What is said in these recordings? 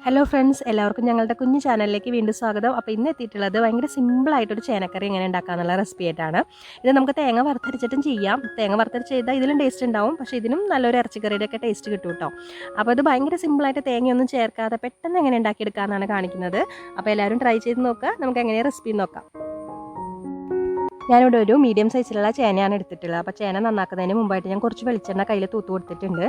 Hello friends, എല്ലാവർക്കും ഞങ്ങളുടെ കുഞ്ഞു ചാനലിലേക്ക് വീണ്ടും സ്വാഗതം. അപ്പോൾ ഇന്ന് എത്തിയിട്ടുള്ളത് ഭയങ്കര സിമ്പിളായിട്ടൊരു ചേനക്കറി എങ്ങനെ ഉണ്ടാക്കാമെന്നുള്ള റെസിപ്പി ആയിട്ടാണ്. ഇത് നമുക്ക് തേങ്ങ വറുത്തരച്ചിട്ടും ചെയ്യാം. തേങ്ങ വറുത്തരച്ച് ചെയ്താൽ ഇതിലും ടേസ്റ്റ് ഉണ്ടാവും, പക്ഷേ ഇതിനും നല്ലൊരു ഇറച്ചിക്കറിയുടെ ഒക്കെ ടേസ്റ്റ് കിട്ടും കേട്ടോ. അപ്പോൾ ഇത് ഭയങ്കര സിമ്പിളായിട്ട് തേങ്ങയൊന്നും ചേർക്കാതെ പെട്ടെന്ന് എങ്ങനെ ഉണ്ടാക്കിയെടുക്കാമെന്നാണ് കാണിക്കുന്നത്. അപ്പോൾ എല്ലാവരും ട്രൈ ചെയ്ത് നോക്കുക. നമുക്ക് എങ്ങനെ റെസിപ്പി നോക്കാം. ഞാനിവിടെ ഒരു മീഡിയം സൈസിലുള്ള ചേനയാണ് എടുത്തിട്ടുള്ളത്. അപ്പോൾ ചേന നന്നാക്കുന്നതിന് മുമ്പായിട്ട് ഞാൻ കുറച്ച് വെളിച്ചെണ്ണ കയ്യിൽ തൂത്ത് കൊടുത്തിട്ടുണ്ട്.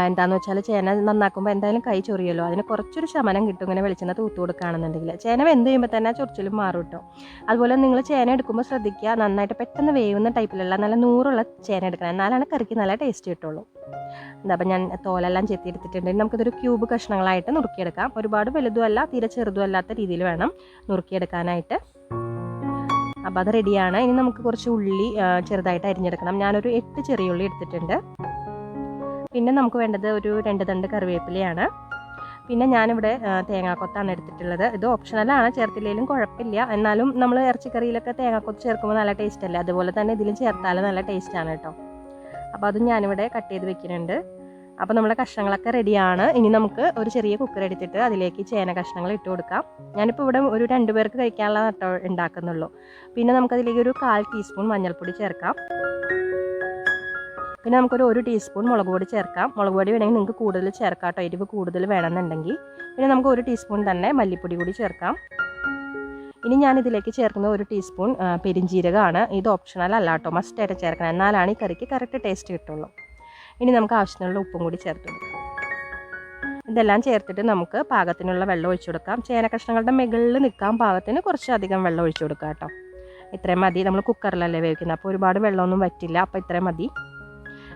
എന്താണെന്ന് വെച്ചാൽ ചേന നന്നാക്കുമ്പോൾ എന്തായാലും കൈ ചൊറിയല്ലോ, അതിന് കുറച്ചൊരു ശമനം കിട്ടും ഇങ്ങനെ വെളിച്ചെണ്ണ തൂത്ത് കൊടുക്കുകയാണെന്നുണ്ടെങ്കിൽ. ചേന വെന്ത് കഴിയുമ്പോൾ തന്നെ ചൊറിച്ചിലും മാറും കേട്ടോ. അതുപോലെ നിങ്ങൾ ചേന എടുക്കുമ്പോൾ ശ്രദ്ധിക്കുക, നന്നായിട്ട് പെട്ടെന്ന് വേവുന്ന ടൈപ്പിലുള്ള നല്ല നൂറുള്ള ചേന എടുക്കണം, എന്നാലാണ് കറിക്ക് നല്ല ടേസ്റ്റ് കിട്ടുള്ളൂ. എന്താ അപ്പം ഞാൻ തോലെല്ലാം ചെത്തിയെടുത്തിട്ടുണ്ട്. നമുക്കിതൊരു ക്യൂബ് കഷ്ണങ്ങളായിട്ട് നുറുക്കിയെടുക്കാം. ഒരുപാട് വലുതും അല്ല, തീരെ ചെറുതും അല്ലാത്ത രീതിയിൽ വേണം നുറുക്കിയെടുക്കാനായിട്ട്. അപ്പോൾ അത് റെഡിയാണ്. ഇനി നമുക്ക് കുറച്ച് ഉള്ളി ചെറുതായിട്ട് അരിഞ്ഞെടുക്കണം. ഞാനൊരു 8 ചെറിയ ഉള്ളി എടുത്തിട്ടുണ്ട്. പിന്നെ നമുക്ക് വേണ്ടത് ഒരു 2 തണ്ട് കറിവേപ്പിലയാണ്. പിന്നെ ഞാനിവിടെ തേങ്ങാക്കൊത്താണ് എടുത്തിട്ടുള്ളത്. ഇത് ഓപ്ഷണലാണ്, ചേർത്തില്ലെങ്കിലും കുഴപ്പമില്ല. എന്നാലും നമ്മൾ ഇറച്ചിക്കറിയിലൊക്കെ തേങ്ങാക്കൊത്ത് ചേർക്കുമ്പോൾ നല്ല ടേസ്റ്റ് അല്ലേ, അതുപോലെ തന്നെ ഇതിലും ചേർത്താലും നല്ല ടേസ്റ്റാണ് കേട്ടോ. അപ്പോൾ അതും ഞാനിവിടെ കട്ട് ചെയ്ത് വെക്കുന്നുണ്ട്. അപ്പോൾ നമ്മുടെ കഷ്ണങ്ങളൊക്കെ റെഡിയാണ്. ഇനി നമുക്ക് ഒരു ചെറിയ കുക്കർ എടുത്തിട്ട് അതിലേക്ക് ചേന കഷ്ണങ്ങൾ ഇട്ട് കൊടുക്കാം. ഞാനിപ്പോൾ ഇവിടെ ഒരു 2 പേർക്ക് കഴിക്കാനുള്ള നട്ടോ ഉണ്ടാക്കുന്നുള്ളൂ. പിന്നെ നമുക്കതിലേക്ക് ഒരു 1/4 ടീസ്പൂൺ മഞ്ഞൾപ്പൊടി ചേർക്കാം. പിന്നെ നമുക്കൊരു 1 ടീസ്പൂൺ മുളക് പൊടി ചേർക്കാം. മുളക് പൊടി വേണമെങ്കിൽ നിങ്ങൾക്ക് കൂടുതൽ ചേർക്കാം കേട്ടോ, എരിവ് കൂടുതൽ വേണമെന്നുണ്ടെങ്കിൽ. പിന്നെ നമുക്ക് 1 ടീസ്പൂൺ തന്നെ മല്ലിപ്പൊടി കൂടി ചേർക്കാം. ഇനി ഞാനിതിലേക്ക് ചേർക്കുന്നത് 1 ടീസ്പൂൺ പെരിഞ്ജീരകമാണ്. ഇത് ഓപ്ഷണൽ അല്ല കേട്ടോ, മസ്റ്റായിട്ട് ചേർക്കണം, എന്നാലാണ് ഈ കറിക്ക് കറക്റ്റ് ടേസ്റ്റ് കിട്ടുള്ളൂ. ഇനി നമുക്ക് ആവശ്യത്തിനുള്ള ഉപ്പും കൂടി ചേർത്ത് കൊടുക്കാം. ഇതെല്ലാം ചേർത്തിട്ട് നമുക്ക് പാകത്തിനുള്ള വെള്ളം ഒഴിച്ചു കൊടുക്കാം. ചേന കഷ്ണങ്ങളുടെ മുകളിൽ നിൽക്കാൻ പാകത്തിന് കുറച്ചധികം വെള്ളം ഒഴിച്ചു കൊടുക്കാം കേട്ടോ. ഇത്രയും മതി. നമ്മൾ കുക്കറിലല്ലേ വേവിക്കുന്നത്, അപ്പോൾ ഒരുപാട് വെള്ളമൊന്നും വറ്റില്ല. അപ്പോൾ ഇത്രയും മതി.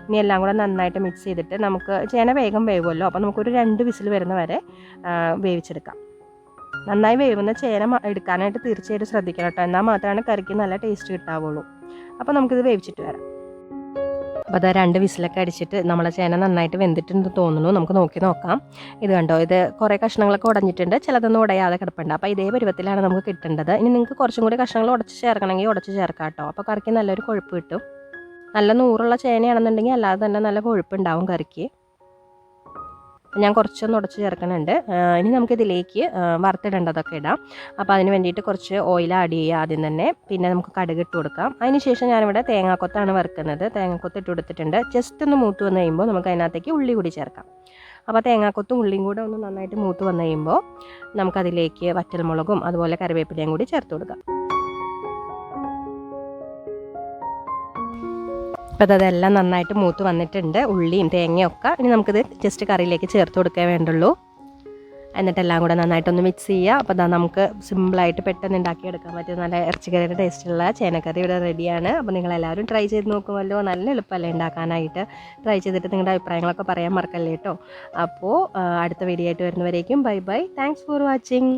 ഇനി എല്ലാം കൂടെ നന്നായിട്ട് മിക്സ് ചെയ്തിട്ട് നമുക്ക് ചേന വേഗം വേവുമല്ലോ, അപ്പോൾ നമുക്കൊരു 2 വിസിൽ വരുന്ന വരെ വേവിച്ചെടുക്കാം. നന്നായി വേവുന്ന ചേന എടുക്കാനായിട്ട് തീർച്ചയായിട്ടും ശ്രദ്ധിക്കണം കേട്ടോ, എന്നാൽ മാത്രമാണ് കറിക്ക് നല്ല ടേസ്റ്റ് കിട്ടാവുള്ളൂ. അപ്പോൾ നമുക്കിത് വേവിച്ചിട്ട് വരാം. അപ്പോൾ അത് 2 വിസിലൊക്കെ അടിച്ചിട്ട് നമ്മളെ ചേന നന്നായിട്ട് വെന്തിട്ടുണ്ടെന്ന് തോന്നുന്നു. നമുക്ക് നോക്കി നോക്കാം. ഇത് കണ്ടോ, ഇത് കുറേ കഷ്ണങ്ങളൊക്കെ ഉടഞ്ഞിട്ടുണ്ട്, ചിലതൊന്നും ഉടയാതെ കിടപ്പുണ്ട്. അപ്പോൾ ഇതേ പരുവത്തിലാണ് നമുക്ക് കിട്ടേണ്ടത്. ഇനി നിങ്ങൾക്ക് കുറച്ചും കൂടി കഷ്ണങ്ങൾ ഉടച്ച് ചേർക്കണമെങ്കിൽ ഉടച്ച് ചേർക്കാം കേട്ടോ. അപ്പോൾ കറിക്ക് നല്ലൊരു കൊഴുപ്പ് കിട്ടും. നല്ല നൂറുള്ള ചേനയാണെന്നുണ്ടെങ്കിൽ അല്ലാതെ തന്നെ നല്ല കൊഴുപ്പുണ്ടാവും കറിക്ക്. ഞാൻ കുറച്ചൊന്ന് ഉടച്ച് ചേർക്കുന്നുണ്ട്. ഇനി നമുക്കിതിലേക്ക് വറുത്തിടേണ്ടതൊക്കെ ഇടാം. അപ്പോൾ അതിന് വേണ്ടിയിട്ട് കുറച്ച് ഓയിൽ ആഡ് ചെയ്യുക ആദ്യം തന്നെ. പിന്നെ നമുക്ക് കടുക് ഇട്ട് കൊടുക്കാം. അതിന് ശേഷം ഞാനിവിടെ തേങ്ങാക്കൊത്താണ് വറുക്കുന്നത്. തേങ്ങാക്കൊത്ത് ഇട്ട് കൊടുത്തിട്ടുണ്ട്. ജസ്റ്റ് ഒന്ന് മൂത്ത് വന്ന് കഴിയുമ്പോൾ നമുക്ക് അതിനകത്തേക്ക് ഉള്ളി കൂടി ചേർക്കാം. അപ്പോൾ തേങ്ങാക്കൊത്തും ഉള്ളിയും കൂടെ ഒന്ന് നന്നായിട്ട് മൂത്ത് വന്ന് കഴിയുമ്പോൾ നമുക്കതിലേക്ക് വറ്റൽമുളകും അതുപോലെ കറിവേപ്പിലയും കൂടി ചേർത്ത് കൊടുക്കാം. അപ്പോൾ അതെല്ലാം നന്നായിട്ട് മൂത്ത് വന്നിട്ടുണ്ട്, ഉള്ളിയും തേങ്ങയൊക്കെ. ഇനി നമുക്കിത് ജസ്റ്റ് കറിയിലേക്ക് ചേർത്ത് കൊടുക്കാൻ വേണ്ടുള്ളൂ. എന്നിട്ടെല്ലാം കൂടെ നന്നായിട്ടൊന്ന് മിക്സ് ചെയ്യുക. അപ്പോൾ അതാ നമുക്ക് സിമ്പിളായിട്ട് പെട്ടെന്ന് ഉണ്ടാക്കിയെടുക്കാൻ പറ്റും നല്ല ഇറച്ചിക്കറിയുടെ ടേസ്റ്റുള്ള ചേനക്കറി ഇവിടെ റെഡിയാണ്. അപ്പോൾ നിങ്ങളെല്ലാവരും ട്രൈ ചെയ്ത് നോക്കുമല്ലോ, നല്ല എളുപ്പമല്ലേ ഉണ്ടാക്കാനായിട്ട്. ട്രൈ ചെയ്തിട്ട് നിങ്ങളുടെ അഭിപ്രായങ്ങളൊക്കെ പറയാൻ മറക്കല്ലേ കേട്ടോ. അപ്പോൾ അടുത്ത വീഡിയോ ആയിട്ട് വരുന്നവരേക്കും bye bye. Thanks for watching.